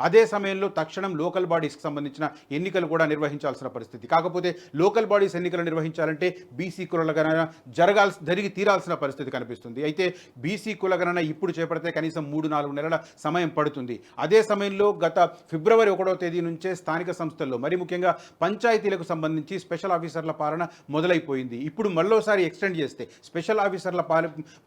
అదే సమయంలో తక్షణం లోకల్ బాడీస్కి సంబంధించిన ఎన్నికలు కూడా నిర్వహించాల్సిన పరిస్థితి. కాకపోతే లోకల్ బాడీస్ ఎన్నికలు నిర్వహించాలంటే బీసీ కులగణన జరిగి తీరాల్సిన పరిస్థితి కనిపిస్తుంది. అయితే బీసీ కులగణన ఇప్పుడు చేపడితే కనీసం 3-4 నెలల సమయం పడుతుంది. అదే సమయంలో గత ఫిబ్రవరి 1వ తేదీ నుంచే స్థానిక సంస్థల్లో మరి ముఖ్యంగా పంచాయతీలకు సంబంధించి స్పెషల్ ఆఫీసర్ల పాలన మొదలైపోయింది. ఇప్పుడు మరోసారి ఎక్స్టెండ్ చేస్తే స్పెషల్ ఆఫీసర్ల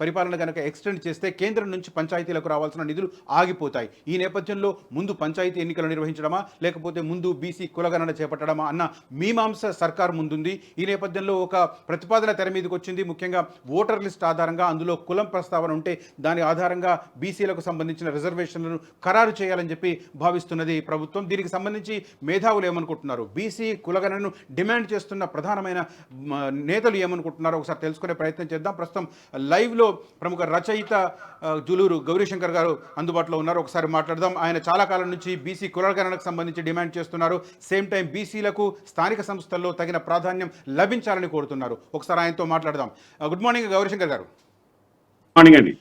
పరిపాలన కనుక ఎక్స్టెండ్ చేస్తే కేంద్రం నుంచి పంచాయతీలకు రావాల్సిన నిధులు ఆగిపోతాయి. ఈ నేపథ్యంలో ముందు పంచాయతీ ఎన్నికలు నిర్వహించడమా లేకపోతే ముందు బీసీ కులగణన చేపట్టడమా అన్న మీమాంస సర్కార్ ముందుంది. ఈ నేపథ్యంలో ఒక ప్రతిపాదన తెర మీదకి వచ్చింది. ముఖ్యంగా ఓటర్ లిస్ట్ ఆధారంగా అందులో కులం ప్రస్తావన ఉంటే దాని ఆధారంగా బీసీలకు సంబంధించిన రిజర్వేషన్లను ఖరారు చేయాలని చెప్పి భావిస్తున్నది ప్రభుత్వం. దీనికి సంబంధించి మేధావులు ఏమనుకుంటున్నారు, బీసీ కులగణను డిమాండ్ చేస్తున్న ప్రధానమైన నేతలు ఏమనుకుంటున్నారో ఒకసారి తెలుసుకునే ప్రయత్నం చేద్దాం. ప్రస్తుతం లైవ్లో ప్రముఖ రచయిత జులూరు గౌరీశంకర్ గారు అందుబాటులో ఉన్నారు. ఒకసారి మాట్లాడదాం. ఆయన చాలా కాలం నుంచి బీసీ కులగణనకు సంబంధించి డిమాండ్ చేస్తున్నారు. సేమ్ టైం బీసీలకు స్థానిక సంస్థల్లో తగిన ప్రాధాన్యం లభించాలని కోరుతున్నారు. ఒకసారి ఆయనతో మాట్లాడదాం. గుడ్ మార్నింగ్ గౌరీశంకర్ గారు. మార్నింగ్ అండి.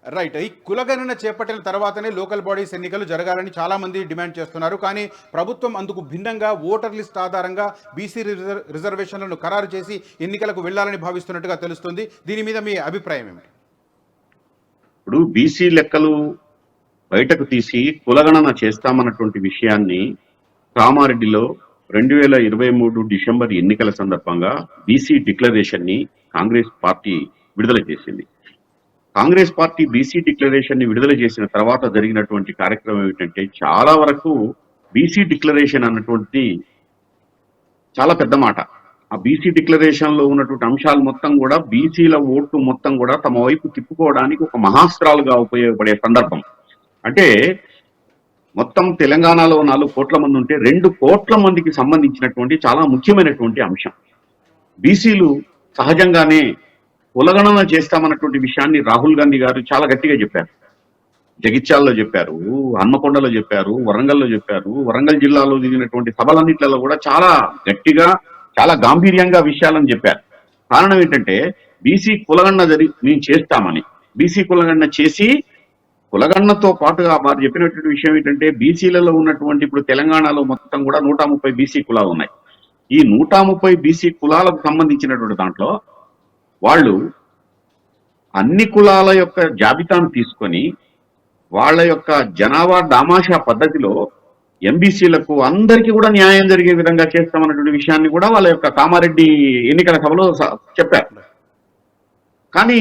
రైట్. ఈ కులగణన చేపట్టిన తర్వాతనే లోకల్ బాడీస్ ఎన్నికలు జరగాలని చాలామంది డిమాండ్ చేస్తున్నారు. కానీ ప్రభుత్వం అందుకు భిన్నంగా ఓటర్ లిస్ట్ ఆధారంగా బీసీ రిజర్వేషన్లను ఖరారు చేసి ఎన్నికలకు వెళ్లాలని భావిస్తున్నట్టుగా తెలుస్తుంది. దీని మీద మీ అభిప్రాయం ఏమిటి? ఇప్పుడు బీసీ లెక్కలు బయటకు తీసి కులగణన చేస్తామన్నటువంటి విషయాన్ని కామారెడ్డిలో 2023 డిసెంబర్ ఎన్నికల సందర్భంగా బీసీ డిక్లరేషన్ ని కాంగ్రెస్ పార్టీ విడుదల చేసింది. కాంగ్రెస్ పార్టీ బీసీ డిక్లరేషన్ ని విడుదల చేసిన తర్వాత జరిగినటువంటి కార్యక్రమం ఏమిటంటే, చాలా వరకు బీసీ డిక్లరేషన్ అన్నటువంటి చాలా పెద్ద మాట. ఆ బీసీ డిక్లరేషన్ లో ఉన్నటువంటి అంశాలు మొత్తం కూడా బీసీల ఓట్లు మొత్తం కూడా తమ వైపు తిప్పుకోవడానికి ఒక మహాస్త్రాలుగా ఉపయోగపడే సందర్భం. అంటే మొత్తం తెలంగాణలో 4 కోట్ల మంది ఉంటే 2 కోట్ల మందికి సంబంధించినటువంటి చాలా ముఖ్యమైనటువంటి అంశం. బీసీలు సహజంగానే కులగణన చేస్తామన్నటువంటి విషయాన్ని రాహుల్ గాంధీ గారు చాలా గట్టిగా చెప్పారు. జగిత్యాలలో చెప్పారు, హన్మకొండలో చెప్పారు, వరంగల్లో చెప్పారు. వరంగల్ జిల్లాలో దిగినటువంటి సభలన్నిట్లలో కూడా చాలా గట్టిగా చాలా గాంభీర్యంగా విషయాలను చెప్పారు. కారణం ఏంటంటే బీసీ కులగణన మేము చేస్తామని. బీసీ కులగణన చేసి కులగణనతో పాటుగా వారు చెప్పినటువంటి విషయం ఏంటంటే, బీసీలలో ఉన్నటువంటి ఇప్పుడు తెలంగాణలో మొత్తం కూడా 130 బీసీ కులాలు ఉన్నాయి. ఈ 130 బీసీ కులాలకు సంబంధించినటువంటి దాంట్లో వాళ్ళు అన్ని కులాల యొక్క జాబితాను తీసుకొని వాళ్ళ యొక్క జనాభా దామాషా పద్ధతిలో ఎంబీసీలకు అందరికీ కూడా న్యాయం జరిగే విధంగా చేస్తామన్నటువంటి విషయాన్ని కూడా వాళ్ళ యొక్క కామారెడ్డి ఎన్నికల సభలో చెప్పారు. కానీ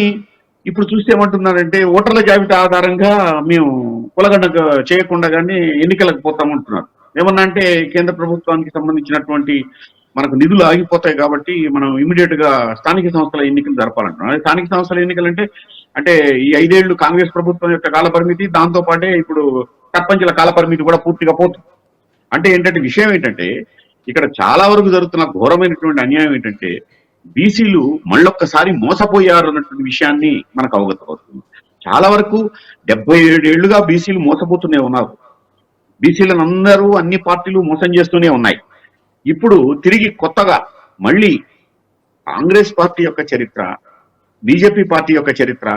ఇప్పుడు చూస్తే ఏమంటున్నారంటే, ఓటర్ల జాబితా ఆధారంగా మేము కులగణన చేయకుండా కానీ ఎన్నికలకు పోతామంటున్నారు. ఏమన్నా అంటే కేంద్ర ప్రభుత్వానికి సంబంధించినటువంటి మనకు నిధులు ఆగిపోతాయి కాబట్టి మనం ఇమీడియట్ గా స్థానిక సంస్థల ఎన్నికలు జరపాలంటున్నాం. స్థానిక సంస్థల ఎన్నికలు అంటే ఈ 5 ఏళ్లు కాంగ్రెస్ ప్రభుత్వం యొక్క కాల పరిమితి, దాంతో పాటే ఇప్పుడు సర్పంచుల కాల పరిమితి కూడా పూర్తిగా పోతుంది. అంటే ఏంటంటే విషయం ఏంటంటే, ఇక్కడ చాలా వరకు జరుగుతున్న ఘోరమైనటువంటి అన్యాయం ఏంటంటే, బీసీలు మళ్ళొక్కసారి మోసపోయారు అన్నటువంటి విషయాన్ని మనకు అవగతం అవుతుంది. చాలా వరకు 77 ఏళ్లుగా బీసీలు మోసపోతూనే ఉన్నారు. బీసీలను అందరూ అన్ని పార్టీలు మోసం చేస్తూనే ఉన్నాయి. ఇప్పుడు తిరిగి కొత్తగా మళ్ళీ కాంగ్రెస్ పార్టీ యొక్క చరిత్ర, బీజేపీ పార్టీ యొక్క చరిత్ర,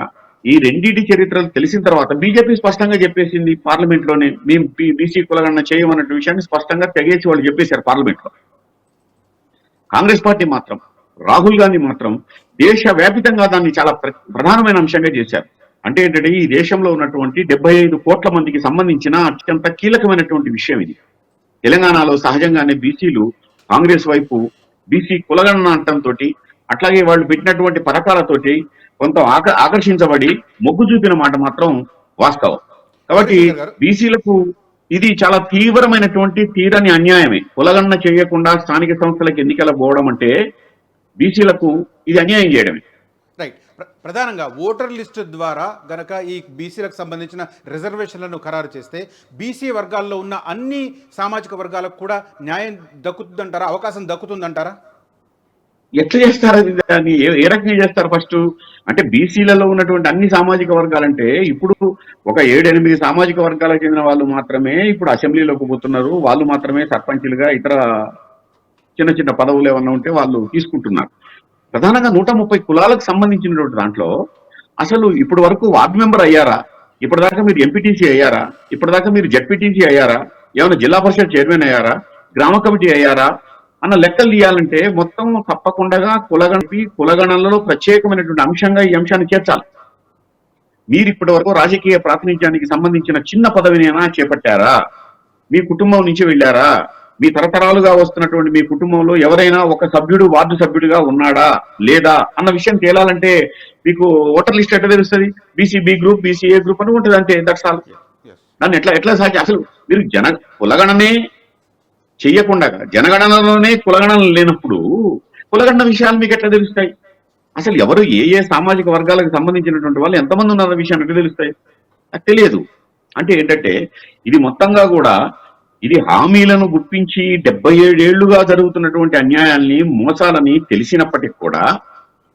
ఈ రెండింటి చరిత్రలు తెలిసిన తర్వాత బీజేపీ స్పష్టంగా చెప్పేసింది పార్లమెంట్ లోనే, మేము బీసీ కులగణన చేయమన్న విషయాన్ని స్పష్టంగా తెగేసి వాళ్ళు చెప్పేశారు పార్లమెంట్ లో. కాంగ్రెస్ పార్టీ మాత్రం, రాహుల్ గాంధీ మాత్రం దేశవ్యాపితంగా దాన్ని చాలా ప్రధానమైన అంశంగా చేశారు. అంటే ఏంటంటే, ఈ దేశంలో ఉన్నటువంటి 75 కోట్ల మందికి సంబంధించిన అత్యంత కీలకమైనటువంటి విషయం ఇది. తెలంగాణలో సహజంగానే బీసీలు కాంగ్రెస్ వైపు బీసీ కులగణన అంటంతో, అట్లాగే వాళ్ళు పెట్టినటువంటి పథకాలతోటి కొంత ఆకర్షించబడి మొగ్గు చూపిన మాట మాత్రం వాస్తవం. కాబట్టి బీసీలకు ఇది చాలా తీవ్రమైనటువంటి తీరని అన్యాయమే. కులగణన చేయకుండా స్థానిక సంస్థలకు ఎన్నికల పోవడం అంటే బీసీలకు ఇది అన్యాయం చేయడమే. రైట్. ప్రధానంగా ఓటర్ లిస్టు ద్వారా గనక ఈ బీసీలకు సంబంధించిన రిజర్వేషన్లను ఖరారు చేస్తే బీసీ వర్గాల్లో ఉన్న అన్ని సామాజిక వర్గాలకు కూడా న్యాయం దక్కుతుందంటారా, అవకాశం దక్కుతుందంటారా? ఎట్లా చేస్తారు అది? దాన్ని ఏ రకంగా చేస్తారు? ఫస్ట్ అంటే బీసీలలో ఉన్నటువంటి అన్ని సామాజిక వర్గాలంటే ఇప్పుడు ఒక 7-8 సామాజిక వర్గాలకు చెందిన వాళ్ళు మాత్రమే ఇప్పుడు అసెంబ్లీలోకి పోతున్నారు. వాళ్ళు మాత్రమే సర్పంచులుగా ఇతర చిన్న చిన్న పదవులు ఏమన్నా ఉంటే వాళ్ళు తీసుకుంటున్నారు. ప్రధానంగా 130 కులాలకు సంబంధించినటువంటి దాంట్లో అసలు ఇప్పటి వరకు వార్డు మెంబర్ అయ్యారా? ఇప్పటిదాకా మీరు ఎంపీటీసీ అయ్యారా? ఇప్పటిదాకా మీరు జెడ్పీటీసీ అయ్యారా? ఏమైనా జిల్లా పరిషత్ చైర్మన్ అయ్యారా, గ్రామ కమిటీ అయ్యారా అన్న లెక్కలు తీయాలంటే మొత్తం తప్పకుండా కులగణనలో ప్రత్యేకమైనటువంటి అంశంగా ఈ అంశాన్ని చేర్చాలి. మీరు ఇప్పటి వరకు రాజకీయ ప్రాతినిధ్యానికి సంబంధించిన చిన్న పదవినైనా చేపట్టారా? మీ కుటుంబం నుంచి వెళ్ళారా? మీ తరతరాలుగా వస్తున్నటువంటి మీ కుటుంబంలో ఎవరైనా ఒక సభ్యుడు వార్డు సభ్యుడిగా ఉన్నాడా లేదా అన్న విషయం తేలాలంటే మీకు ఓటర్ లిస్ట్ ఎట్లా తెలుస్తుంది? BC B group, BC A group అని ఉంటుంది అంతే. That's all. దాన్ని ఎట్లా సాధ్యం? అసలు మీరు కులగణనే చెయ్యకుండా జనగణనలోనే కులగణన లేనప్పుడు కులగణన విషయాలు మీకు ఎట్లా తెలుస్తాయి? అసలు ఎవరు ఏ సామాజిక వర్గాలకు సంబంధించినటువంటి వాళ్ళు ఎంతమంది ఉన్నారన్న విషయాన్ని ఎట్లా తెలుస్తాయి? నాకు తెలియదు. అంటే ఏంటంటే ఇది మొత్తంగా కూడా ఇది హామీలను గుప్పించి 77 ఏళ్లుగా జరుగుతున్నటువంటి అన్యాయాల్ని, మోసాలని తెలిసినప్పటికి కూడా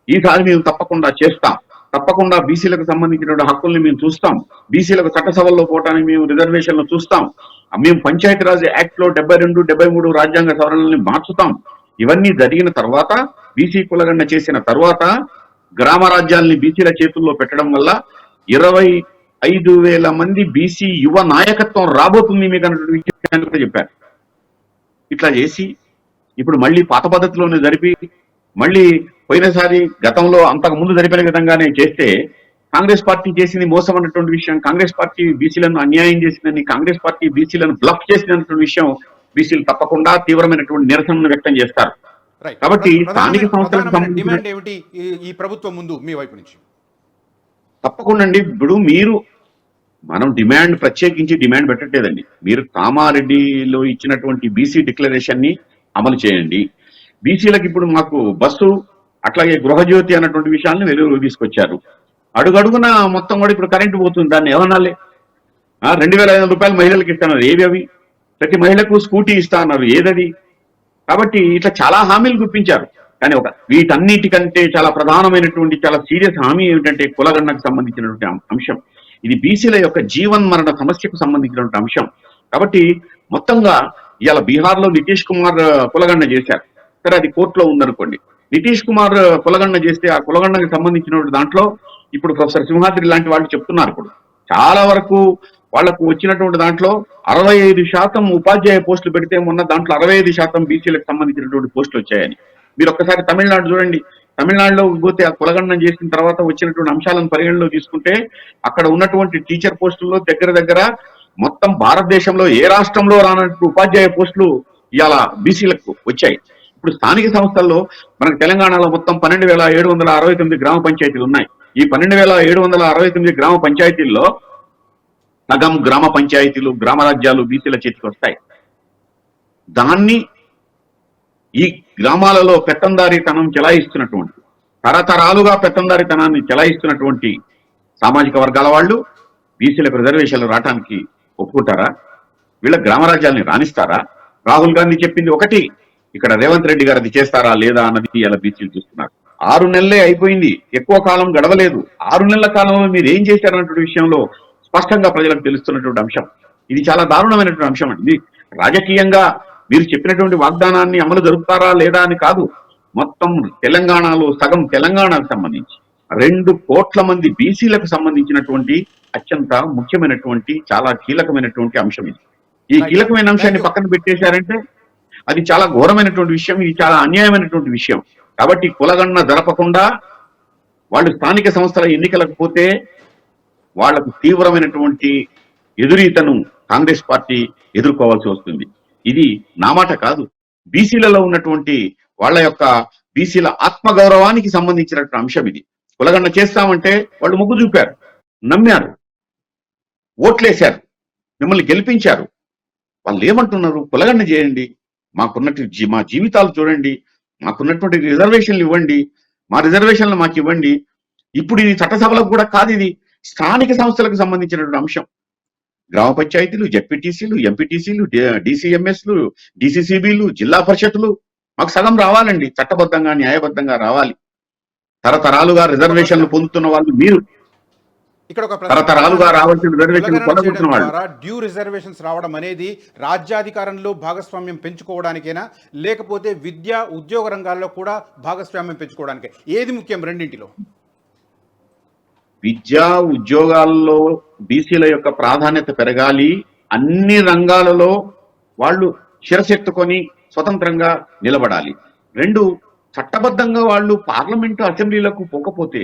ఈసారి మేము తప్పకుండా చేస్తాం, తప్పకుండా బీసీలకు సంబంధించినటువంటి హక్కుల్ని మేము చూస్తాం, బీసీలకు చట్టసభల్లో పోవటానికి మేము రిజర్వేషన్లు చూస్తాం, మేము పంచాయతీరాజ్ యాక్ట్ లో 72, 73 రాజ్యాంగ సవరణల్ని మార్చుతాం. ఇవన్నీ జరిగిన తర్వాత, బీసీ కులగణన చేసిన తర్వాత గ్రామ రాజ్యాల్ని బీసీల చేతుల్లో పెట్టడం వల్ల 25,000 మంది బీసీ యువ నాయకత్వం రాబోతుంది మీకు అన్నటువంటి విషయాన్ని కూడా చెప్పారు. ఇట్లా చేసి ఇప్పుడు మళ్ళీ పాత పద్ధతిలోనే జరిపి మళ్ళీ పోయినసారి గతంలో అంతకు ముందు జరిపిన విధంగానే చేస్తే కాంగ్రెస్ పార్టీ చేసింది మోసం అన్నటువంటి విషయం, కాంగ్రెస్ పార్టీ బీసీలను అన్యాయం చేసిందని, కాంగ్రెస్ పార్టీ బీసీలను బ్లఫ్ చేసినటువంటి విషయం బీసీలు తప్పకుండా తీవ్రమైనటువంటి నిరసనను వ్యక్తం చేస్తారు. కాబట్టి స్థానిక సంస్థలకు డిమాండ్ ఏమిటి ఈ ప్రభుత్వం ముందు మీ వైపు నుంచి? తప్పకుండా అండి. ఇప్పుడు మనం ప్రత్యేకించి డిమాండ్ పెట్టట్లేదండి. మీరు కామారెడ్డిలో ఇచ్చినటువంటి బీసీ డిక్లరేషన్ ని అమలు చేయండి. బీసీలకు ఇప్పుడు మాకు బస్సు అట్లాగే గృహజ్యోతి అన్నటువంటి విషయాలను వెలుగులో తీసుకొచ్చారు. అడుగడుగున మొత్తం కూడా ఇప్పుడు కరెంటు పోతుంది. దాన్ని ఏమనాలి? 2,500 రూపాయలు మహిళలకు ఇస్తున్నారు. ఏవి అవి? ప్రతి మహిళకు స్కూటీ ఇస్తా అన్నారు. ఏదది? కాబట్టి ఇట్లా చాలా హామీలు గుప్పించారు. కానీ వీటన్నిటికంటే చాలా ప్రధానమైనటువంటి చాలా సీరియస్ హామీ ఏమిటంటే కులగణనకు సంబంధించినటువంటి అంశం. ఇది బీసీల యొక్క జీవన్ మరణ సమస్యకు సంబంధించినటువంటి అంశం. కాబట్టి మొత్తంగా ఇవాళ బీహార్ లో నితీష్ కుమార్ కులగణన చేశారు. సరే, అది కోర్టులో ఉందనుకోండి. నితీష్ కుమార్ కులగణన చేస్తే ఆ కులగణనకు సంబంధించినటువంటి దాంట్లో ఇప్పుడు ప్రొఫెసర్ సింహాద్రి లాంటి వాళ్ళు చెప్తున్నారు. ఇప్పుడు చాలా వరకు వాళ్లకు వచ్చినటువంటి దాంట్లో 65% ఉపాధ్యాయ పోస్టులు పెడితే మొన్న దాంట్లో 65% బీసీలకు సంబంధించినటువంటి పోస్టులు వచ్చాయని. మీరు ఒక్కసారి తమిళనాడు చూడండి. తమిళనాడులో పోతే ఆ కులగణన చేసిన తర్వాత వచ్చినటువంటి అంశాలను పరిగణలో తీసుకుంటే అక్కడ ఉన్నటువంటి టీచర్ పోస్టుల్లో దగ్గర మొత్తం భారతదేశంలో ఏ రాష్ట్రంలో రానట్టు ఉపాధ్యాయ పోస్టులు ఇవాళ బీసీలకు వచ్చాయి. ఇప్పుడు స్థానిక సంస్థల్లో మనకు తెలంగాణలో మొత్తం 12,769 గ్రామ పంచాయతీలు ఉన్నాయి. ఈ 12,769 గ్రామ పంచాయతీల్లో సగం గ్రామ పంచాయతీలు, గ్రామ రాజ్యాలు బీసీల చేతికి వస్తాయి. దాన్ని ఈ గ్రామాలలో పెత్తందారీతనం చెలాయిస్తున్నటువంటి, తరతరాలుగా పెత్తందారీతనాన్ని చెలాయిస్తున్నటువంటి సామాజిక వర్గాల వాళ్ళు బీసీలకు రిజర్వేషన్లు రావడానికి ఒప్పుకుంటారా? వీళ్ళ గ్రామ రాజ్యాలని రాణిస్తారా? రాహుల్ గాంధీ చెప్పింది ఒకటి, ఇక్కడ రేవంత్ రెడ్డి గారు అది చేస్తారా లేదా అన్నది ఇలా బీసీలు చూస్తున్నారు. 6 నెలలే అయిపోయింది, ఎక్కువ కాలం గడవలేదు. 6 నెలల కాలంలో మీరు ఏం చేశారన్నటువంటి విషయంలో స్పష్టంగా ప్రజలకు తెలుస్తున్నటువంటి అంశం. ఇది చాలా దారుణమైనటువంటి అంశం అండి. రాజకీయంగా మీరు చెప్పినటువంటి వాగ్దానాన్ని అమలు జరుపుతారా లేదా అని కాదు. మొత్తం తెలంగాణలో సగం తెలంగాణకు సంబంధించి 2 కోట్ల మంది బీసీలకు సంబంధించినటువంటి అత్యంత ముఖ్యమైనటువంటి చాలా కీలకమైనటువంటి అంశం ఇది. ఈ కీలకమైన అంశాన్ని పక్కన పెట్టేశారంటే అది చాలా ఘోరమైనటువంటి విషయం. ఇది చాలా అన్యాయమైనటువంటి విషయం. కాబట్టి కులగణన జరపకుండా వాళ్ళు స్థానిక సంస్థల ఎన్నికలకు పోతే వాళ్లకు తీవ్రమైనటువంటి ఎదురీతను కాంగ్రెస్ పార్టీ ఎదుర్కోవాల్సి వస్తుంది. ఇది నా మాట కాదు, బీసీలలో ఉన్నటువంటి వాళ్ళ యొక్క బీసీల ఆత్మగౌరవానికి సంబంధించినటువంటి అంశం ఇది. కులగణన చేస్తామంటే వాళ్ళు మొగ్గు చూపారు, నమ్మారు, ఓట్లేశారు, మిమ్మల్ని గెలిపించారు. వాళ్ళు ఏమంటున్నారు? కులగణన చేయండి, మాకున్నటువంటి మా జీవితాలు చూడండి, మాకున్నటువంటి రిజర్వేషన్లు ఇవ్వండి, మా రిజర్వేషన్లు మాకు ఇవ్వండి. ఇప్పుడు ఇది చట్టసభలకు కూడా కాదు, ఇది స్థానిక సంస్థలకు సంబంధించినటువంటి అంశం. గ్రామ పంచాయతీలు, జెడ్పీటీసీలు, ఎంపీటీసీలు, డీసీఎంఎస్లు, డీసీసీబీలు, జిల్లా పరిషత్తులు మాకు సగం రావాలండి. చట్టబద్ధంగా న్యాయబద్ధంగా రావాలి. తరతరాలుగా రిజర్వేషన్లు పొందుతున్న వాళ్ళు మీరు, ఇక్కడ ఒక తరతరాలుగా రావాల్సిన రిజర్వేషన్లు పొందుతున్న వాళ్ళు. డ్యూ రిజర్వేషన్స్ రావడం అనేది రాజ్యాధికారంలో భాగస్వామ్యం పెంచుకోవడానికైనా, లేకపోతే విద్యా ఉద్యోగ రంగాల్లో కూడా భాగస్వామ్యం పెంచుకోవడానికే? ఏది ముఖ్యం రెండింటిలో? విద్యా ఉద్యోగాల్లో బీసీల యొక్క ప్రాధాన్యత పెరగాలి అన్ని రంగాలలో వాళ్ళు శిరసెత్తుకొని స్వతంత్రంగా నిలబడాలి. 2, చట్టబద్ధంగా వాళ్ళు పార్లమెంటు అసెంబ్లీలకు పోకపోతే,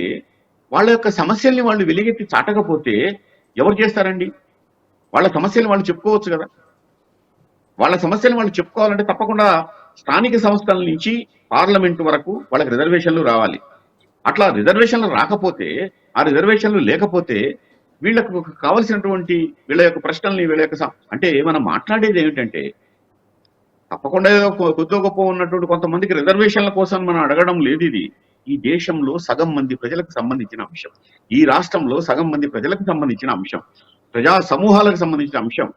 వాళ్ళ యొక్క సమస్యల్ని వాళ్ళు వెలుగెత్తి చాటకపోతే ఎవరు చేస్తారండి? వాళ్ళ సమస్యలు వాళ్ళు చెప్పుకోవచ్చు కదా. వాళ్ళ సమస్యలు వాళ్ళు చెప్పుకోవాలంటే తప్పకుండా స్థానిక సంస్థల నుంచి పార్లమెంటు వరకు వాళ్ళకి రిజర్వేషన్లు రావాలి. అట్లా రిజర్వేషన్లు రాకపోతే, ఆ రిజర్వేషన్లు లేకపోతే వీళ్ళకు కావలసినటువంటి వీళ్ళ యొక్క ప్రశ్నల్ని వీళ్ళ యొక్క అంటే మనం మాట్లాడేది ఏమిటంటే, తప్పకుండా ఏదో కొద్దో గొప్ప ఉన్నటువంటి కొంతమందికి రిజర్వేషన్ల కోసం మనం అడగడం లేదు. ఇది ఈ దేశంలో సగం మంది ప్రజలకు సంబంధించిన అంశం. ఈ రాష్ట్రంలో సగం మంది ప్రజలకు సంబంధించిన అంశం. ప్రజా సమూహాలకు సంబంధించిన అంశం.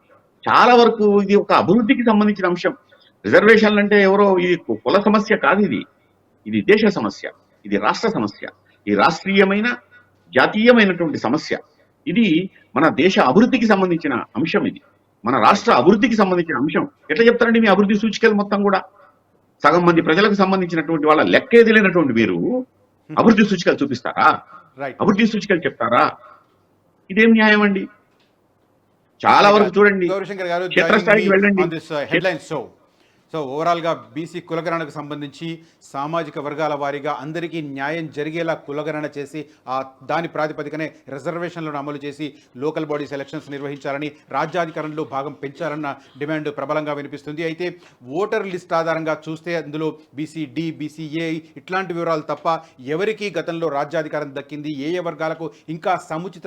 చాలా వరకు ఇది ఒక అభివృద్ధికి సంబంధించిన అంశం. రిజర్వేషన్లు అంటే ఎవరో ఇది కుల సమస్య కాదు. ఇది దేశ సమస్య. ఇది రాష్ట్ర సమస్య. ఈ రాష్ట్రీయమైన జాతీయమైనటువంటి సమస్య. ఇది మన దేశ అభివృద్ధికి సంబంధించిన అంశం. ఇది మన రాష్ట్ర అభివృద్ధికి సంబంధించిన అంశం. ఎట్లా చెప్తారండి మీ అభివృద్ధి సూచికలు మొత్తం కూడా? సగం మంది ప్రజలకు సంబంధించినటువంటి వాళ్ళ లెక్కేది లేనటువంటి మీరు అభివృద్ధి సూచికలు చూపిస్తారా? అభివృద్ధి సూచికలు చెప్తారా? ఇదేం న్యాయం అండి? చాలా వరకు చూడండి, క్షేత్రస్థాయికి వెళ్ళండి. సో ఓవరాల్గా బీసీ కులగణనకు సంబంధించి సామాజిక వర్గాల వారీగా అందరికీ న్యాయం జరిగేలా కులగణన చేసి దాని ప్రాతిపదికనే రిజర్వేషన్లను అమలు చేసి లోకల్ బాడీస్ ఎలక్షన్స్ నిర్వహించాలని, రాజ్యాధికారంలో భాగం పెంచాలన్న డిమాండ్ ప్రబలంగా వినిపిస్తుంది. అయితే ఓటర్ లిస్ట్ ఆధారంగా చూస్తే అందులో బీసీ-డి, బీసీ-ఏ ఇట్లాంటి వివరాలు తప్ప ఎవరికి గతంలో రాజ్యాధికారం దక్కింది, ఏ వర్గాలకు ఇంకా సముచిత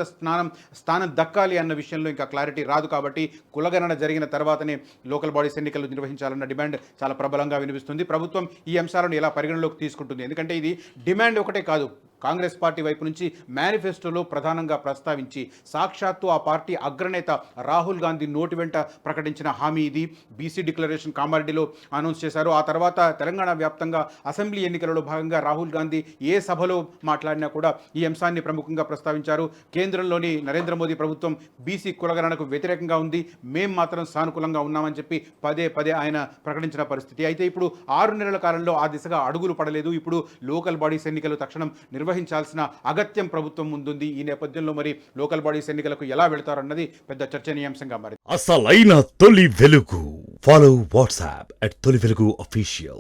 స్థానం దక్కాలి అన్న విషయంలో ఇంకా క్లారిటీ రాదు. కాబట్టి కులగణన జరిగిన తర్వాతనే లోకల్ బాడీస్ ఎన్నికలు నిర్వహించాలన్న డిమాండ్ చాలా ప్రబలంగా వినిపిస్తుంది. ప్రభుత్వం ఈ అంశాలను ఎలా పరిగణలోకి తీసుకుంటుంది? ఎందుకంటే ఇది డిమాండ్ ఒకటే కాదు, కాంగ్రెస్ పార్టీ వైపు నుంచి మేనిఫెస్టోలో ప్రధానంగా ప్రస్తావించి సాక్షాత్తు ఆ పార్టీ అగ్రనేత రాహుల్ గాంధీ నోటి వెంట ప్రకటించిన హామీ ఇది. బీసీ డిక్లరేషన్ కామారెడ్డిలో అనౌన్స్ చేశారు. ఆ తర్వాత తెలంగాణ వ్యాప్తంగా అసెంబ్లీ ఎన్నికలలో భాగంగా రాహుల్ గాంధీ ఏ సభలో మాట్లాడినా కూడా ఈ అంశాన్ని ప్రముఖంగా ప్రస్తావించారు. కేంద్రంలోని నరేంద్ర మోదీ ప్రభుత్వం బీసీ కులగణనకు వ్యతిరేకంగా ఉంది, మేం మాత్రం సానుకూలంగా ఉన్నామని చెప్పి పదే ఆయన ప్రకటించిన పరిస్థితి. అయితే ఇప్పుడు 6 నెలల కాలంలో ఆ దిశగా అడుగులు పడలేదు. ఇప్పుడు లోకల్ బాడీస్ ఎన్నికలు తక్షణం నిర్వహించాల్సిన అగత్యం ప్రభుత్వం ముందుంది. ఈ నేపథ్యంలో మరి లోకల్ బాడీస్ ఎన్నికలకు ఎలా వెళ్తారన్నది పెద్ద చర్చనీయాంశంగా మారింది. అసలైన తొలి వెలుగు. ఫాలో వాట్సాప్ @తొలి వెలుగు official.